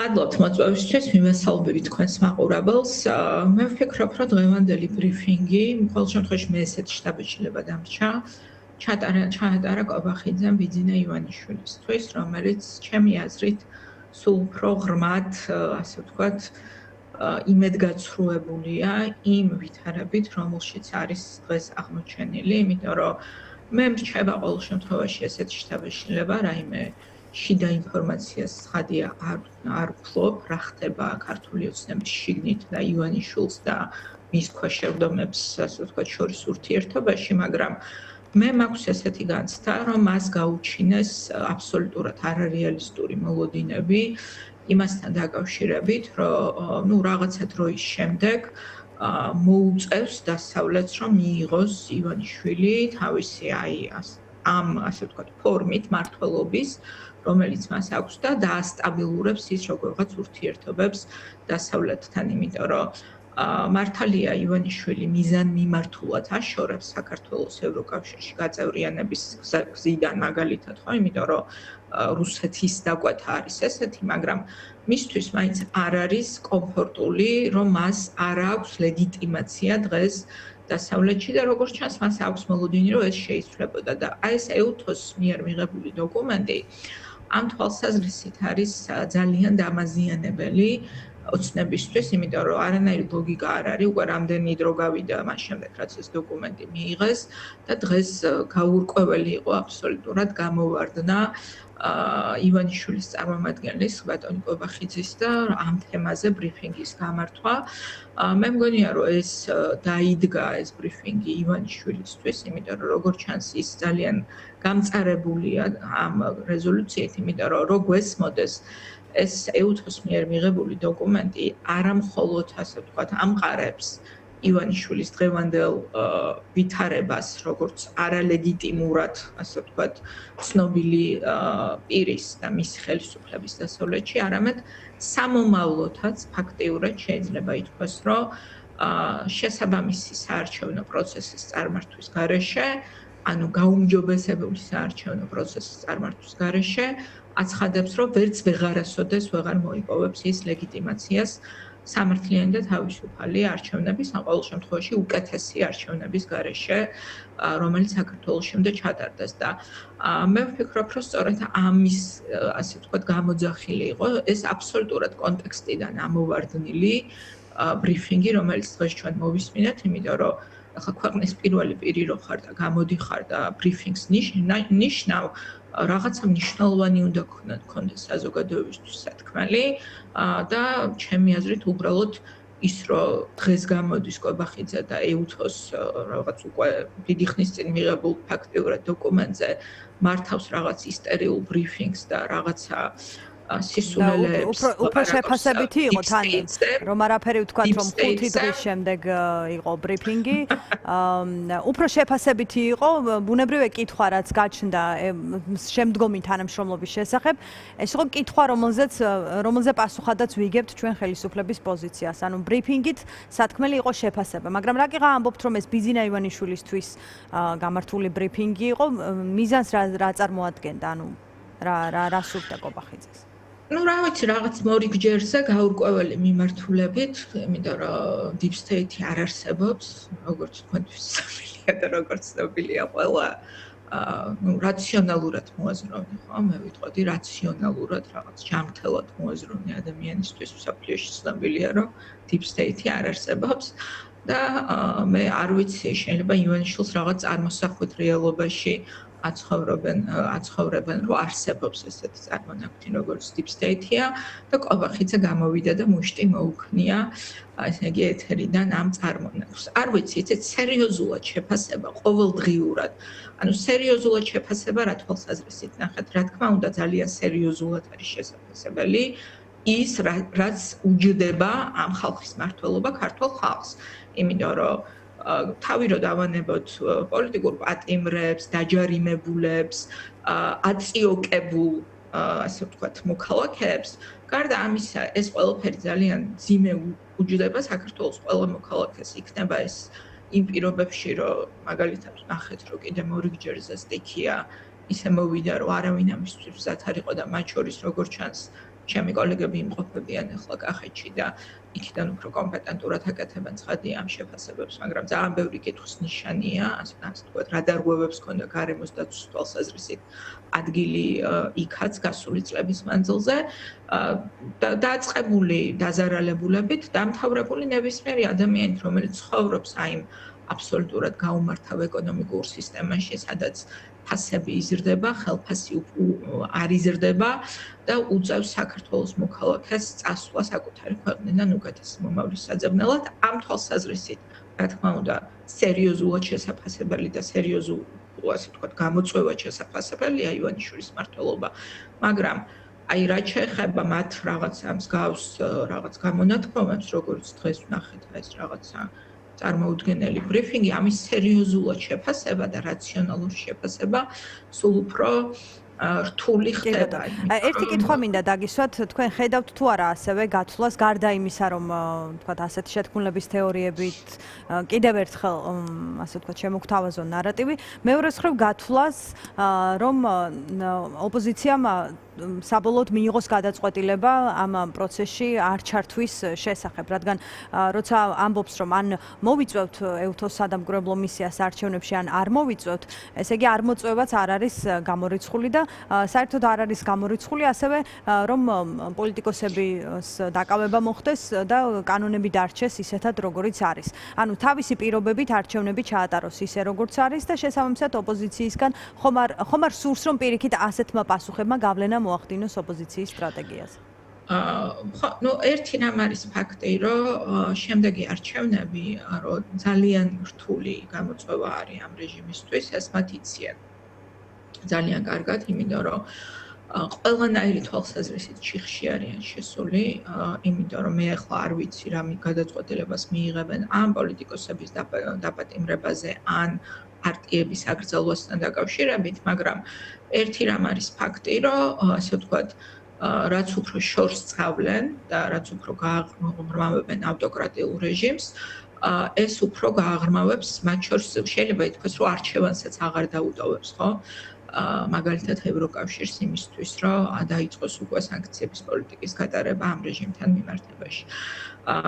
მადლობთ მოწვევისთვის, მივესალმებით თქვენს მაყურებელს. მე ვფიქრობ, რომ დღევანდელი ბრიფინგი, ყოველ შემთხვევაში მე ესეთი შთაბეჭდილება დამრჩა, ჩაატარა კობახიძემ ბიძინა ივანიშვილისთვის, რომელიც ჩემი აზრით სულ უფრო ღრმად, ასე ვთქვათ, იმედგაცრუებულია იმ ვითარებით, რომელშიც არის დღეს აღმოჩენილი, იმიტომ რომ მე მრჩება ყოველ შემთხვევაში ესეთი შთაბეჭდილება, რაიმე შიდა ინფორმაციას ცხადია არ ვფლობ, რა ხდება ქართული ოცნების შიგნით და ივანიშვილს და მის ქვეშევრდომებს, ასე ვთქვათ, შორის ურთიერთობაში, მაგრამ მე მაქვს ესეთი განცდა, რომ მას გაუჩინეს აბსოლუტურად არარეალისტური მოლოდინები იმასთან დაკავშირებით, რომ რაღაცა დროის შემდეგ მოუწევს დასავლეთს, რომ მიიღოს ივანიშვილი თავისი ამ, ასე ვთქვათ, ფორმით მმართველობის, რომელიც მას აქვს და დაასტაბილურებს ის როგორღაც ურთიერთობებს დასავლეთთან, იმიტომ რომ მართალია ივანიშვილი მიზანმიმართულად აშორებს საქართველოს ევროკავშირში გაწევრიანების გზიდან მაგალითად, ხო, იმიტომ რომ რუსეთის დაკვეთა არის ესეთი, მაგრამ მისთვის მაინც არ არის კომფორტული, რომ მას არ აქვს ლეგიტიმაცია დღეს დასავლეთში და როგორც ჩანს, მას აქვს მოლოდინი, რომ ეს შეიცვლებოდა და აი ეს EUTHOS მიერ მიღებული დოკუმენტი ამ თვალსაზრისით არის ძალიან დამაზიანებელი ოცნებისთვის, იმიტომ რომ არანაირი ლოგიკა არ არის, უკვე რამდენი დრო გავიდა მას შემდეგ, რაც ეს დოკუმენტი მიიღეს და დღეს გაურკვეველი იყო აბსოლუტურად გამოვარდნა ივანიშვილის წარმომადგენლის ბატონი კობახიძის და ამ თემაზე ბრიფინგის გამართვა. მე მგონია, რომ ეს დაიდგა ეს ბრიფინგი ივანიშვილისთვის, იმიტომ რომ როგორც ჩანს, ის ძალიან გამწარებულია ამ რეზოლუციით, იმიტომ რომ რო გვესმოდეს ეს EUTHOS მიერ მიღებული დოკუმენტი არა მხოლოდ, ასე ვთქვათ, ამყარებს ივანიშვილის დღევანდელ ვითარებას, როგორც არალეგიტიმურად, ასე ვთქვათ, ცნობილი პირის და მისი ხელისუფლების დასავლეთში, არამედ სამომავლოდაც ფაქტიურად შეიძლება ითქვას, რომ შესაბამისი საარჩევნო პროცესის წარმართვის გარეშე, ანუ გაუმჯობესებული საარჩევნო პროცესის წარმართვის გარეშე, აცხადებს, რომ ვერც ვეღარასოდეს ვეღარ მოიპოვებს ის ლეგიტიმაციას სამართლიანი და თავისუფალი არჩევნების, ან ყოველ შემთხვევაში უკეთესი არჩევნების გარეშე, რომელიც საქართველოში უნდა ჩატარდეს და მე ვფიქრობ, რომ სწორედ ამის, ასე ვთქვათ, გამოძახილი იყო ეს აბსოლუტურად კონტექსტიდან ამოვარდნილი ბრიფინგი, რომელიც დღეს ჩვენ მოვისმინეთ, იმიტომ რომ ახლა ქვეყნის პირველი პირი რო ხარ და გამოდიხარ და ბრიფინგს ნიშნავ, რაღაცა მნიშვნელოვანი უნდა გქონდეს საზოგადოებისთვის სათქმელი და ჩემი აზრით უბრალოდ ის რომ დღეს გამოდის კობახიძე და EUTHOS რაღაც უკვე დიდი ხნის წინ მიღებულ ფაქტიურად დოკუმენტზე მართავს რაღაც ისტერიულ ბრიფინგს და რაღაცა სისულელეებს უფრო შეფასებითი იყო თან რომ არაფერი ვთქვათ რომ 5 დღის შემდეგ იყო ბრიფინგი უფრო შეფასებითი იყო ბუნებრივი კითხვა რაც გაჩნდა შემდგომი თანამშრომლობის შესახებ ეს იყო კითხვა რომელზე პასუხადაც ვიგებთ ჩვენ ხელისუფლების პოზიციას ანუ ბრიფინგით სათქმელი იყო შეფასება მაგრამ რა კიღა ამბობთ რომ ეს ბიძინა ივანიშვილისთვის გამართული ბრიფინგი იყო მიზანს რა წარმოადგენდა ანუ რა სურდა კობახიძეს ну, რა ვიცი, რაღაც მორიგჯერზე გაურკვეველი მიმართულებით, იმიტომ რომ deep state არ არსებობს, როგორც თქვენთვის ცნობილია და როგორც ცნობილია ყველა, ну, რაციონალურად მოაზროვნე, ხო? მე ვიტყოდი რაციონალურად რაღაც ჯანმრთელად მოაზროვნე ადამიანისთვის მსოფლიოში ცნობილია, რომ deep state არ არსებობს და მე არ ვიცი, შეიძლება ივანიშვილს რაღაც წარმოსახვით რეალობაში აცხოვრებენ, რომ არსებობს ესეთი წარმონაქმნი, როგორც deep state-ია და კობახიძე გამოვიდა და მუშტი მოუქნია, ესე იგი ეთერიდან ამ წარმონაქმნს. არ ვიცი, იცით, სერიოზულად შეფასება ყოველდღიურად. ანუ სერიოზულად შეფასება რა თვალსაზრისით ნახეთ, რა თქმა უნდა, ძალიან სერიოზულად არის შესაძლებელი ის, რაც უჯდება ამ ხალხის მმართველობა ქართულ ხალხს. იმიტომ რომ თავი რო დავანებოთ პოლიტიკურ პატიმრებს, დაჯარიმებულებს, აწიოკებულ, ასე ვთქვათ, მოქალაქეებს, გარდა ამისა, ეს ყველაფერი ძალიან ძიმე უჯდება საქართველოს ყველა მოქალაქეს. იქნება ეს იმ პირობებში, რომ მაგალითად ნახეთ, რომ კიდე მორიგჯერზე სტიქია ისე მოვიდა, რომ არავინ ამისთვის მზად არ იყო და მათ შორის როგორც ჩანს ჩემი კოლეგები იმყოფებიან ახლა კახეთში და იქიდან უფრო კომპეტენტურად აკეთებენ ცხადია ამ შეფასებებს, მაგრამ ძალიან ბევრი კითხვის ნიშანია, ასე ვთქვათ, რა დარღვევებს ქონდა გარემოს დაცვის თვალსაზრისით ადგილი იქაც გასული წლების მანძილზე, დაწყებული დაზარალებულებით, დამთავრებული ნებისმიერი ადამიანით, რომელიც ცხოვრობს აი იმ აბსოლუტურად გაუმართავ ეკონომიკურ სისტემაში, სადაც ფასები იზრდება, ხელფასი არ იზრდება და უწევს საქართველოს მოქალაქეს წასვლა საკუთარი ქვეყნიდან უკეთეს მომავლის საძებნელად. ამ თვალსაზრისით, რა თქმა უნდა, სერიოზულად შესაფასებელი და სერიოზულ, ასე ვთქვათ, გამოწვევად შესაფასებელია ივანიშვილის მმართველობა, მაგრამ აი რაც შეეხება მათ რაღაცა მსგავს რაღაც გამონათქვამებს, როგორც დღეს ვნახეთ ეს რაღაცა წარმოუდგენელი ბრიფინგი, ამის სერიოზულად შეფასება და რაციონალური შეფასება სულ უფრო რთული ხდება. ერთი კითხვა მინდა დაგისვათ, თქვენ ხედავთ თუ არა ასევე გაცვლას გარდა იმისა, რომ თქვათ ასეთი შეთქმულების თეორიებით კიდევ ერთხელ ასე ვთქვათ შემოგთავაზონ ნარატივი, მეორე მხრივ გაცვლას, რომ ოპოზიციამ საბოლოოდ მიიღოს გადაწყვეტილება ამ პროცესში არ ჩართვის შესახებ, რადგან როცა ამბობს, რომ ან მოვიწვევთ ეუთოს სადამკვირვებლო მისიას არჩევნებში, ან არ მოვიწვევთ, ესე იგი არ მოწვევაც არ არის გამორიცხული და საერთოდ არ არის გამორიცხული ასევე, რომ პოლიტიკოსების დაკავება მოხდეს და კანონები დარჩეს ისეთად, როგორიც არის. ანუ თავისი პირობებით არჩევნები ჩაატაროს ისე, როგორც არის და შესაბამისად ოპოზიციისგან ხომ არ სურს, რომ პირიქით ასეთმა პასუხებმა გავლენა მოახდინოს ოპოზიციის სტრატეგიაზე. ხო, ნუ ერთი რამ არის ფაქტი, რომ შემდეგი არჩევნები, რომ ძალიან რთული გამოწვევა არის ამ რეჟიმისთვის, ეს მათ იციან. ძალიან კარგად, იმიტომ რომ ყველანაირი თვალსაზრისით ჩიხში არიან შესული, იმიტომ რომ მე ახლა არ ვიცი რა გადაწყვეტილებას მიიღებენ ამ პოლიტიკოსების დაპატიმრებაზე, ან პარტიების აკრძალვასთან დაკავშირებით, მაგრამ ერთი რამ არის ფაქტი, რომ ასე ვთქვათ, რაც უფრო შორს წავლენ და რაც უფრო გააღრმავებენ ავტოკრატიულ რეჟიმს, ეს უფრო გააღრმავებს მათ შორის შეიძლება ითქვას, რომ არჩევანსაც აღარ დაუტოვებს, ხო? მაგალითად ევროკავშირს იმისთვის, რომ დაიწყოს უკვე სანქციების პოლიტიკის გატარება ამ რეჟიმთან მიმართებაში.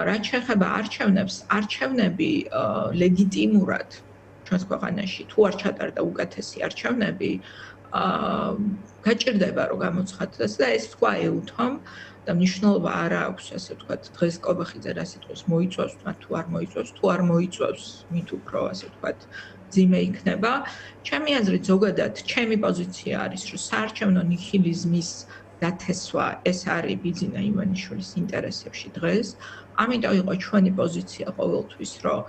რაც შეეხება არჩევნებს, არჩევნები ლეგიტიმურად ჩვენს ქვეყანაში თუ არ ჩატარდა უკეთესი არჩევნები, გაჭირდება რომ გამოცხადდეს და ეს თქვა ეუთომ და მნიშვნელობა არ აქვს, ასე ვთქვათ, დღეს კობახიძე რა სიტყვის მოიწვევს, თუ არ მოიწვევს, თუ არ მოიწვევს, მით უფრო, ასე ვთქვათ, ძიმე იქნება. ჩემი აზრით, ზოგადად, ჩემი პოზიცია არის, რომ საარჩევნო ნიჰილიზმის დათესვა ეს არის ბიძინა ივანიშვილის ინტერესებში დღეს. ამიტომ იყო ჩვენი პოზიცია ყოველთვის, რომ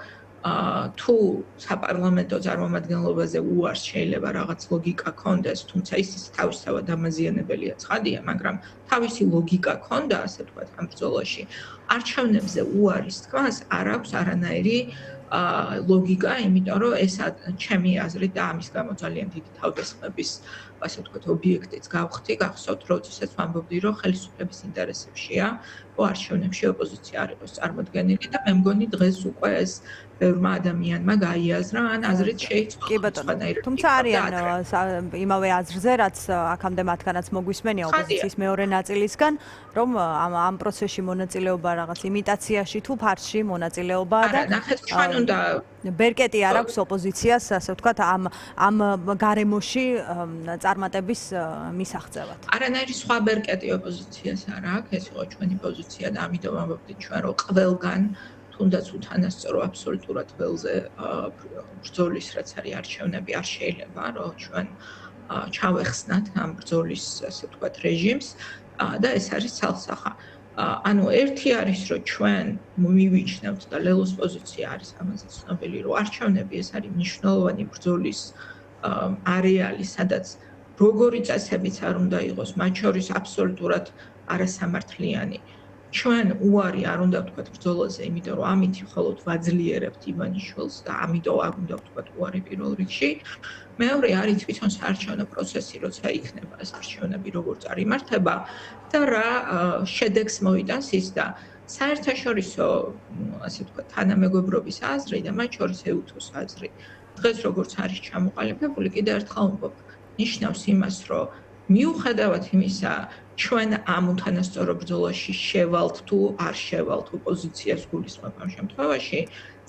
თუ საპარლამენტო წარმომადგენლობაზე უარს შეიძლება რაღაც ლოგიკა ქონდეს, თუმცა ის თავისთავად დამაზიანებელია ცხადია, მაგრამ თავისი ლოგიკა ქონდა, ასე ვთქვათ, ამ ბრძოლაში. არჩევნებზე უარის თქმას არ აქვს არანაირი ლოგიკა, იმიტომ რომ ეს ჩემი აზრით და ამის გამო ძალიან დიდი თავდასხმების, ასე ვთქვათ, ობიექტიც გავხდი, გახსოვთ, როდესაც ვამბობდი, რომ ხელისუფლების ინტერესებშია, რომ არჩევნებში ოპოზიცია არ იყოს წარმოდგენილი და მე მგონი დღეს უკვე ეს ბევრმა ადამიანმა გაიაზრა, ან აზრით შეიცვალა. კი ბატონო, თუმცა არიან იმავე აზრზე, რაც აქამდე მათგანაც მოგვისმენია ოპოზიციის მეორე ნაწილისგან, რომ ამ პროცესში მონაწილეობა რაღაც იმიტაციაში თუ ფარსში მონაწილეობაა და ნახეთ, ჩვენ უნდა ბერკეტი არ აქვს ოპოზიციას, ასე ვთქვათ, ამ გარემოში წარმატების მისაღწევად. არანაირი სხვა ბერკეტი ოპოზიციას არ აქვს, ეს იყო ჩვენი პოზიცია და ამიტომ ამბობდით ჩვენ, რომ ყველგან თუნდაც უთანასწორო აბსოლუტურად ველზე ბრძოლის რაც არის არჩევნები არ შეიძლება რომ ჩვენ ჩავეხსნათ ამ ბრძოლის ასე ვთქვათ რეჟიმს და ეს არის ცალსახა. ანუ ერთი არის რომ ჩვენ მივიჩნევთ და ლელოს პოზიცია არის ამაზე ცნობილი რომ არჩევნები ეს არის მნიშვნელოვანი ბრძოლის არეალი, სადაც როგორი წესებიც არ უნდა იყოს, მათ შორის აბსოლუტურად არასამართლიანი. ჩვენ უარი არ უნდა ვთქვათ ბრძოლაზე, იმიტომ რომ ამით მხოლოდ ვაძლიერებთ ივანიშვილს და ამიტომ არ უნდა ვთქვათ უარი პირველ რიგში. მეორე არის თვითონ საარჩევნო პროცესი, როცა იქნება ეს არჩევნები როგორც არ იმართება და რა შედეგს მოიტანს ის და საერთაშორისო, ასე ვთქვათ, თანამეგობრობის აზრი და მათ შორის ეუთოს აზრი. დღეს როგორც არის ჩამოყალიბებული, კიდევ ერთხელ ვამბობ, ნიშნავს იმას, რომ მიუხედავად იმისა, ჩვენ ამ უთანასწორო ბრძოლაში შევალთ თუ არ შევალთ ოპოზიციას გულისხმობ ამ შემთხვევაში,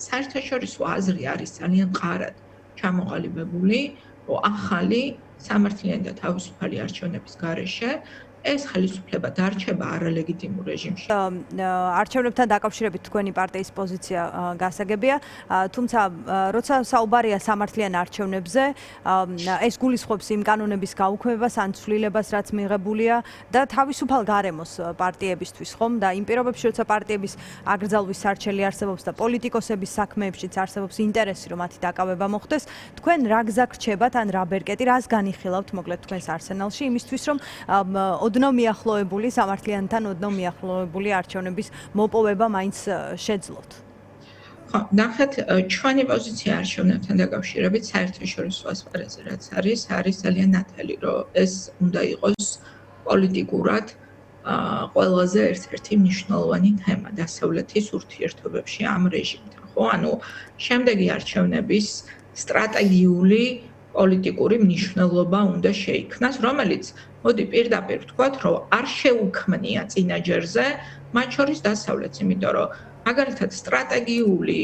საერთაშორისო აზრი არის ძალიან მყარად ჩამოყალიბებული, რომ ახალი სამართლიანი და თავისუფალი არჩევნების გარეშე ეს ხელისუფლება დარჩება არალეგიტიმურ რეჟიმში. არჩევნებთან დაკავშირებით თქვენი პარტიის პოზიცია გასაგებია, თუმცა როცა საუბარია სამართლიან არჩევნებზე, ეს გულისხმობს იმ კანონების გაუქმებას ან ცვლილებას, რაც მიღებულია და თავისუფალ გარემოს პარტიებისთვის, ხომ? და იმ პირობებში, როცა პარტიების აკრძალვის სარჩელი არსებობს და პოლიტიკოსების საქმეებშიც არსებობს ინტერესი, რომ მათი დაკავება მოხდეს, თქვენ რა გზა გრჩებათ ან რა ბერკეტი, რას განიხილავთ მოკლედ თქვენს არსენალში იმისთვის, რომ ოდნავ მიახლოებული სამართლიანთან ოდნავ მიახლოებული არჩევნების მოპოვება მაინც შეძლოთ. ხო, ნახეთ, ჩვენი პოზიცია არჩევნებთან დაკავშირებით საერთაშორისო ასპარეზზე რაც არის ძალიან ნათელი, რომ ეს უნდა იყოს პოლიტიკურად ყველაზე ერთ-ერთი მნიშვნელოვანი თემა დასავლეთის ურთიერთობებში ამ რეჟიმთან. ხო, ანუ შემდეგი არჩევნების სტრატეგიული პოლიტიკური მნიშვნელობა უნდა შეიქმნას, რომელიც მოდი პირდაპირ ვთქვათ, რომ არ შეუქმნია წინაჯერზე, მათ შორის დასავლეთს, იმიტომ რომ მაგალითად სტრატეგიული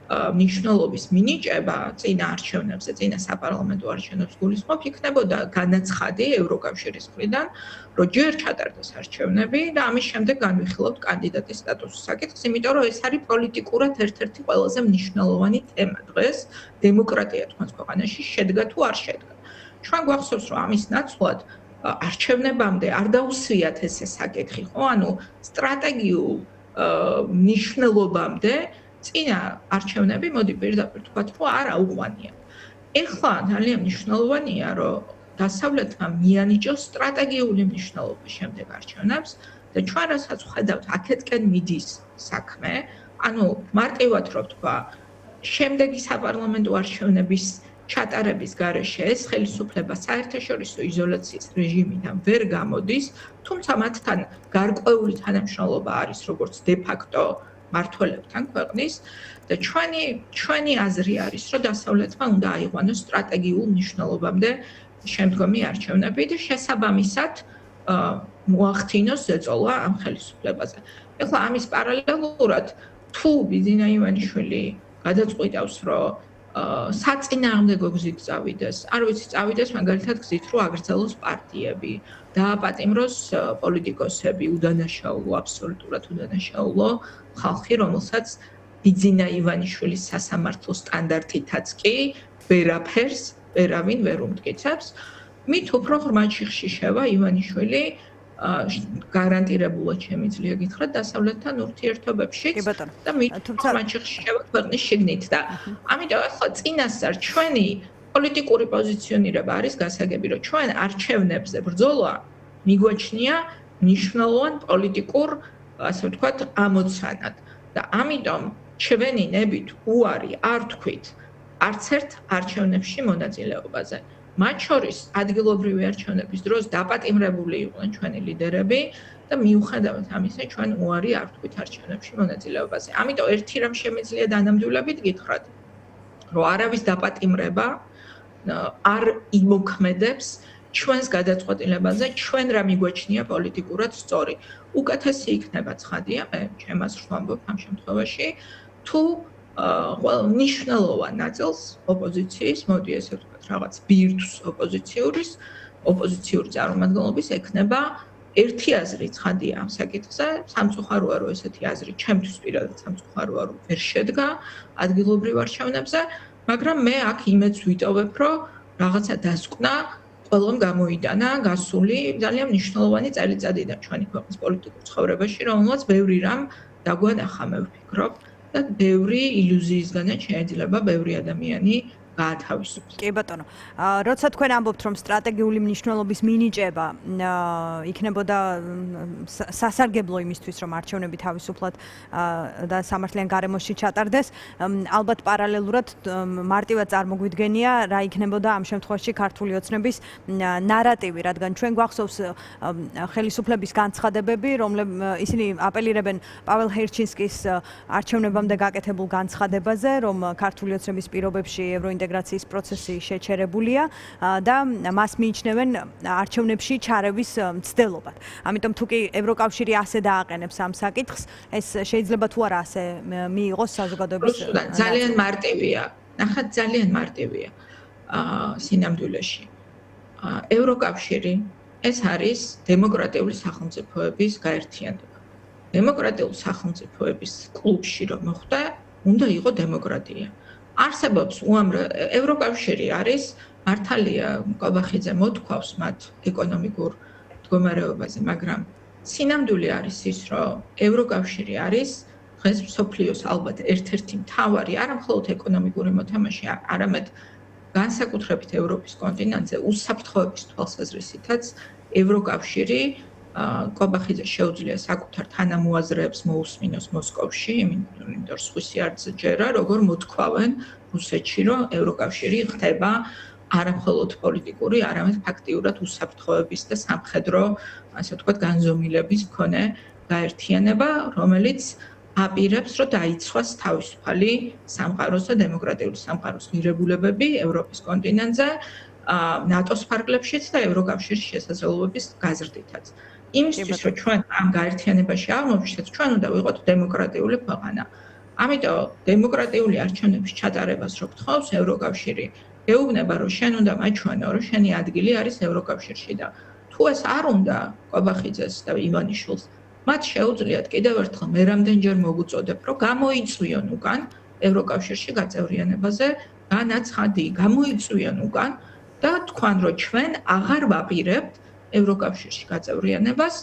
მნიშვნელობის მინიჭება წინა არჩევნებზე, წინა საპარლამენტო არჩევნებს გულისხმობ, იქნებოდა განაცხადი ევროკავშირის მხრიდან, რომ ჯერ ჩატარდეს არჩევნები და ამის შემდეგ განვიხილავთ კანდიდატის სტატუსის საკითხს, იმიტომ რომ ეს არის პოლიტიკურად ერთ-ერთი ყველაზე მნიშვნელოვანი თემა დღეს დემოკრატია თქვენს ქვეყანაში შედგა თუ არ შედგა. ჩვენ გვახსოვს, რომ ამის ნაცვლად არჩევნებამდე არ დაუსვიათ ესე საკითხი, ხო? ანუ სტრატეგიულ მნიშვნელობამდე წინა არჩევნები, მოდი პირდაპირ ვთქვათ, რომ არ აუყვანია. ეხლა ძალიან მნიშვნელოვანია, რომ დასავლეთმა მიანიჭოს სტრატეგიული მნიშვნელობა შემდეგ არჩევნებს და ჩვენ რასაც ვხედავთ, აქეთკენ მიდის საქმე, ანუ მარტივად რო ვთქვა, შემდეგი საპარლამენტო არჩევნების ჩატარების გარეშე ეს ხელისუფლება საერთაშორისო იზოლაციის რეჟიმიდან ვერ გამოდის, თუმცა მათთან გარკვეული თანამშრომლობა არის როგორც დე-ფაქტო მმართველებთან ქვეყნის და ჩვენი აზრი არის, რომ დასავლეთმა უნდა აიყვანოს სტრატეგიულ მნიშვნელობამდე შემდგომი არჩევნები და შესაბამისად მოახდინოს ზეწოლა ამ ხელისუფლებაზე. ეხლა ამის პარალელურად თუ ბიძინა ივანიშვილი გადაწყვიტავს, რომ საწინააღმდეგო გზით წავიდეს, არ ვიცი, წავიდეს მაგალითად გზით, რომ აგრძელოს პარტიები, დააპატიმროს პოლიტიკოსები, უდანაშაულო, აბსოლუტურად უდანაშაულო ხალხი, რომელსაც ბიძინა ივანიშვილის სასამართლო სტანდარტითაც კი ვერაფერს ვერავინ ვერ უმტკიცებს, მით უფრო ღრმა ჩიხში შევა ივანიშვილი გარანტირებულად შემიძლია გითხრათ დასავლეთთან ურთიერთობებში და მით უფრო ჩიხში შევა ქვეყნის შიგნით და ამიტომ ახლა წინასწარ ჩვენი პოლიტიკური პოზიციონირება არის გასაგები, რომ ჩვენ არჩევნებზე ბრძოლა მიგვაჩნია მნიშვნელოვან პოლიტიკურ, ასე ვთქვათ, ამოცანად და ამიტომ ჩვენი ნებით უარი არ თქვით არც ერთ არჩევნებში მონაწილეობაზე. მათ შორის ადგილობრივი არჩევნების დროს დაპატიმრებული იყვნენ ჩვენი ლიდერები და მიუხედავად ამისა ჩვენ უარი არ ვთქვით არჩევნებში მონაწილეობაზე. ამიტომ ერთი რამ შემიძლია დანამდვილებით გითხრათ, რომ არავის დაპატიმრება არ იმოქმედებს ჩვენს გადაწყვეტილებაზე, ჩვენ რა მიგვაჩნია პოლიტიკურად სწორი. უკეთესი იქნება ცხადია, მე ჩემას ვამბობ ამ შემთხვევაში, თუ მნიშვნელოვან ნაწილს ოპოზიციის, მოდი ესე ვთქვათ, რაღაც ბირთვს ოპოზიციური წარმომადგენლობის ექნება ერთი აზრი ცხადია ამ საკითხზე, სამწუხაროა, რომ ესეთი აზრი ჩემთვის პირადად სამწუხაროა, რომ ვერ შედგა ადგილობრივ არჩევნებზე, მაგრამ მე აქ იმედს ვიტოვებ, რომ რაღაცა დასკვნა ყველამ გამოიტანა გასული ძალიან მნიშვნელოვანი წელიწადიდან ჩვენი ქვეყნის პოლიტიკურ ცხოვრებაში, რომელსაც ბევრი რამ დაგვანახა, მე ვფიქრობ. და ბევრი ილუზიისგანაც შეიძლება ბევრი ადამიანი გაათავისუფლოს. კი ბატონო. როცა თქვენ ამბობთ, რომ სტრატეგიული მნიშვნელობის მინიჭება იქნებოდა სასარგებლო იმისთვის, რომ არჩევნები თავისუფლად და სამართლიან გარემოში ჩატარდეს, ალბათ პარალელურად მარტივად წარმოგვიდგენია, რა იქნებოდა ამ შემთხვევაში ქართული ოცნების ნარატივი, რადგან ჩვენ გვახსოვს ხელისუფლების განცხადებები, ისინი აპელირებენ პაվել ჰერჩინსკის არჩევნებამდე გაკეთებულ განცხადებაზე, რომ ქართული ოცნების პირობებში ევროინტეგრაციის ინტეგრაციის პროცესი შეჩერებულია და მას მიიჩნევენ არჩევნებში ჩარევის მცდელობად. ამიტომ თუ კი ევროკავშირი ასე დააყენებს ამ საკითხს, ეს შეიძლება თუ არა ასე მიიღოს საზოგადოების ძალიან მარტივია. ნახეთ, ძალიან მარტივია სინამდვილეში. ევროკავშირი ეს არის დემოკრატიული სახელმწიფოების გაერთიანება. დემოკრატიული სახელმწიფოების კლუბში რომ მოხვდა, უნდა იყო დემოკრატია. არსებობს ევროკავშირი არის მართალია კობახიძე მოთქვავს მათ ეკონომიკურ მდგომარეობაზე, მაგრამ სინამდვილე არის ის, რომ ევროკავშირი არის დღეს მსოფლიოს ალბათ ერთ-ერთი მთავარი არა მხოლოდ ეკონომიკური მოთამაშე, არამედ განსაკუთრებით ევროპის კონტინენტზე უსაფრთხოების თვალსაზრისითაც ევროკავშირი კობახიძე შეუძლია საკუთარ თანამოაზრეებს მოусმინოს მოსკოვში, იმიტომ რომ სხვისი არც ჯერა, როგორ მოთქვავენ რუსეთში, რომ ევროკავშირი ხდება არა მხოლოდ პოლიტიკური, არამედ ფაქტიურად უსაფრთხოების და სამხედრო, ასე ვთქვათ, განზომილების მქონე გაერთიანება, რომელიც აპირებს, რომ დაიცვას თავისუფალი სამყაროს და დემოკრატიული სამყაროს ღირებულებები ევროპის კონტინენტზე, ნატოს ფარგლებშიც და ევროკავშირის შესაძლებლობების გაზრდითაც. იმისთვის, რომ ჩვენ ამ გაერთიანებაში აღმოვჩნდეთ, ჩვენ უნდა ვიყოთ დემოკრატიული ქვეყანა. ამიტომ დემოკრატიული არჩევნების ჩატარებას რო გთხოვს ევროკავშირი, ეუბნება, რომ შენ უნდა მაჩვენო, რომ შენი ადგილი არის ევროკავშირში და თუ ეს არ უნდა კობახიძეს და ივანიშვილს, მათ შეუძლიათ კიდევ ერთხელ მე რამდენჯერ მოგუწოდებ, რომ გამოიწვიონ უკან ევროკავშირში გაწევრიანებაზე განაცხადი, გამოიწვიონ უკან და თქვან, რომ ჩვენ აღარ ვაპირებთ ევროკავშირში გაწევრიანებას,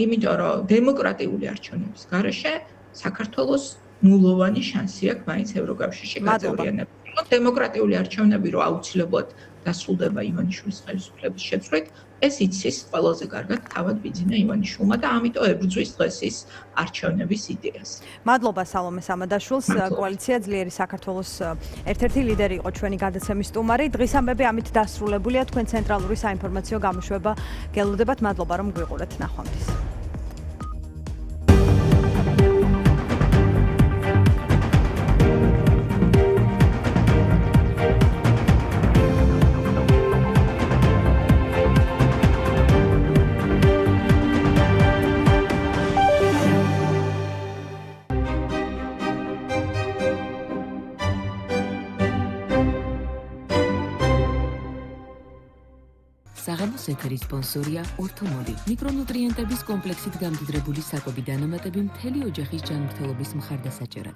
იმიტომ რომ დემოკრატიული არჩევნების გარეშე საქართველოს ნულოვანი შანსი აქვს მაინც ევროკავშირში გაწევრიანებას. დემოკრატიული არჩევნები რო აუცილებლად დასრულდება ივანიშვილის ხელისუფლების შეწყვეტ, ეს იცის ყველაზე კარგად თავად ბიძინა ივანიშვილმა და ამიტომ ებრძვის დღეს ის არჩევნების იდეას. მადლობა სალომე სამადაშვილს, კოალიცია ძლიერი საქართველოს ერთ-ერთი ლიდერი იყო ჩვენი გადაცემის სტუმარი. დღის ამბები ამით დასრულებულია. თქვენ ცენტრალური საინფორმაციო გამოშვება გელოდებათ. მადლობა რომ გვიყურეთ. ნახვამდის. საღამოს ეთერის სპონსორია ორთომოლი. მიკრონუტრიენტების კომპლექსით გამდიდრებული საკვები დანამატები მთელი ოჯახის ჯანმრთელობის მხარდასაჭერად.